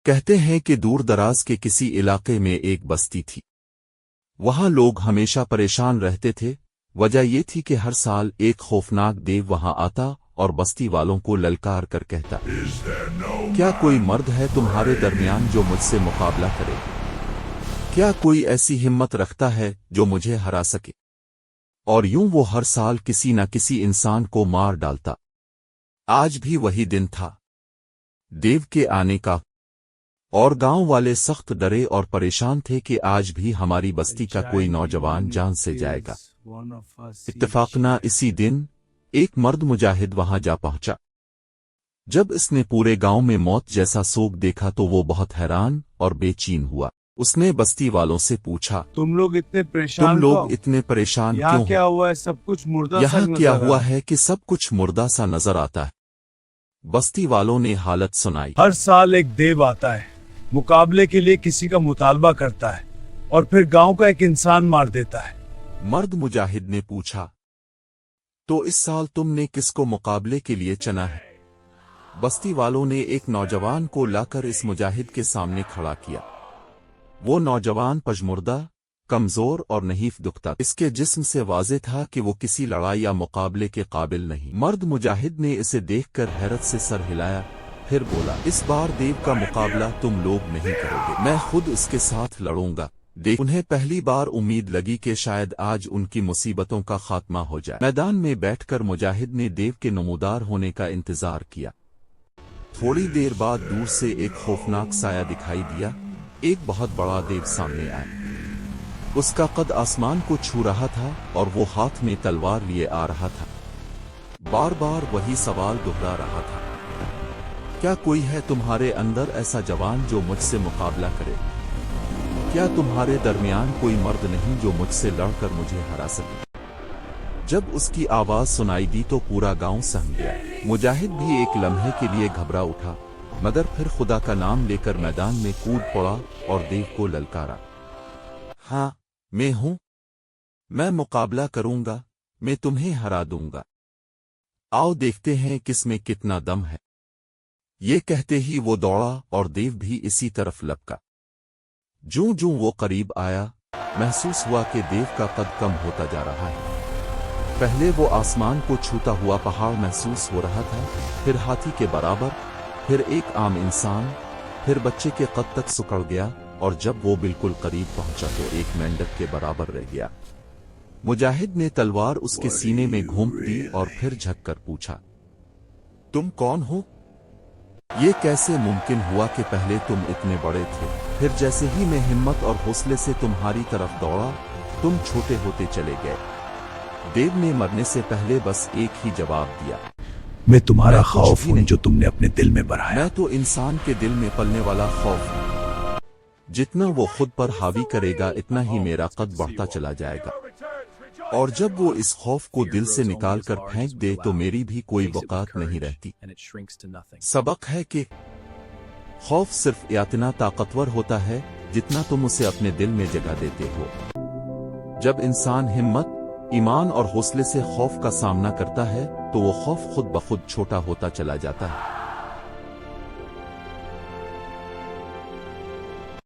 کہتے ہیں کہ دور دراز کے کسی علاقے میں ایک بستی تھی۔ وہاں لوگ ہمیشہ پریشان رہتے تھے۔ وجہ یہ تھی کہ ہر سال ایک خوفناک دیو وہاں آتا اور بستی والوں کو للکار کر کہتا، کیا کوئی مرد ہے تمہارے درمیان جو مجھ سے مقابلہ کرے؟ کیا کوئی ایسی ہمت رکھتا ہے جو مجھے ہرا سکے؟ اور یوں وہ ہر سال کسی نہ کسی انسان کو مار ڈالتا۔ آج بھی وہی دن تھا دیو کے آنے کا، اور گاؤں والے سخت ڈرے اور پریشان تھے کہ آج بھی ہماری بستی کا کوئی نوجوان جان سے جائے گا۔ اتفاقنا اسی دن ایک مرد مجاہد وہاں جا پہنچا۔ جب اس نے پورے گاؤں میں موت جیسا سوگ دیکھا تو وہ بہت حیران اور بے چین ہوا۔ اس نے بستی والوں سے پوچھا، تم لوگ اتنے پریشان یہاں کیوں کیا ہو؟ ہوا ہے؟ سب کچھ مردہ سا یہاں نظر کیا آ رہا ہوا ہے کہ سب کچھ مردہ سا نظر آتا ہے؟ بستی والوں نے حالت سنائی۔ ہر سال ایک دیو آتا ہے، مقابلے کے لیے کسی کا مطالبہ کرتا ہے اور پھر گاؤں کا ایک انسان مار دیتا ہے۔ مرد مجاہد نے پوچھا، تو اس سال تم نے کس کو مقابلے کے لیے چنا ہے؟ بستی والوں نے ایک نوجوان کو لا کر اس مجاہد کے سامنے کھڑا کیا۔ وہ نوجوان پژمردہ، کمزور اور نحیف دکھتا، اس کے جسم سے واضح تھا کہ وہ کسی لڑائی یا مقابلے کے قابل نہیں۔ مرد مجاہد نے اسے دیکھ کر حیرت سے سر ہلایا، پھر بولا، اس بار دیو کا مقابلہ تم لوگ نہیں کرو گے، میں خود اس کے ساتھ لڑوں گا۔ انہیں پہلی بار امید لگی کہ شاید آج ان کی مصیبتوں کا خاتمہ ہو جائے۔ میدان میں بیٹھ کر مجاہد نے دیو کے نمودار ہونے کا انتظار کیا۔ تھوڑی دیر بعد دور سے ایک خوفناک سایہ دکھائی دیا۔ ایک بہت بڑا دیو سامنے آیا۔ اس کا قد آسمان کو چھو رہا تھا اور وہ ہاتھ میں تلوار لیے آ رہا تھا۔ بار بار وہی سوال دہرا رہا تھا، کیا کوئی ہے تمہارے اندر ایسا جوان جو مجھ سے مقابلہ کرے؟ کیا تمہارے درمیان کوئی مرد نہیں جو مجھ سے لڑ کر مجھے ہرا سکے؟ جب اس کی آواز سنائی دی تو پورا گاؤں سہم گیا۔ مجاہد بھی ایک لمحے کے لیے گھبرا اٹھا، مگر پھر خدا کا نام لے کر میدان میں کود پڑا اور دیو کو للکارا، ہاں میں ہوں، میں مقابلہ کروں گا، میں تمہیں ہرا دوں گا، آؤ دیکھتے ہیں کس میں کتنا دم ہے۔ یہ کہتے ہی وہ دوڑا اور دیو بھی اسی طرف لپکا۔ جوں جوں وہ قریب آیا، محسوس ہوا کہ دیو کا قد کم ہوتا جا رہا ہے۔ پہلے وہ آسمان کو چھوتا ہوا پہاڑ محسوس ہو رہا تھا، پھر ہاتھی کے برابر، پھر ایک عام انسان، پھر بچے کے قد تک سکڑ گیا، اور جب وہ بالکل قریب پہنچا تو ایک مینڈک کے برابر رہ گیا۔ مجاہد نے تلوار اس کے سینے میں گھونپ دی اور پھر جھک کر پوچھا، تم کون ہو؟ یہ کیسے ممکن ہوا کہ پہلے تم اتنے بڑے تھے، پھر جیسے ہی میں ہمت اور حوصلے سے تمہاری طرف دوڑا تم چھوٹے ہوتے چلے گئے؟ دیو نے مرنے سے پہلے بس ایک ہی جواب دیا، میں تمہارا خوف ہوں جو تم نے اپنے دل میں بڑھایا۔ میں تو انسان کے دل میں پلنے والا خوف ہوں، جتنا وہ خود پر حاوی کرے گا اتنا ہی میرا قد بڑھتا چلا جائے گا، اور جب وہ اس خوف کو دل سے نکال کر پھینک دے تو میری بھی کوئی وقعت نہیں رہتی۔ سبق ہے کہ خوف صرف اتنا طاقتور ہوتا ہے جتنا تم اسے اپنے دل میں جگہ دیتے ہو۔ جب انسان ہمت، ایمان اور حوصلے سے خوف کا سامنا کرتا ہے تو وہ خوف خود بخود چھوٹا ہوتا چلا جاتا ہے۔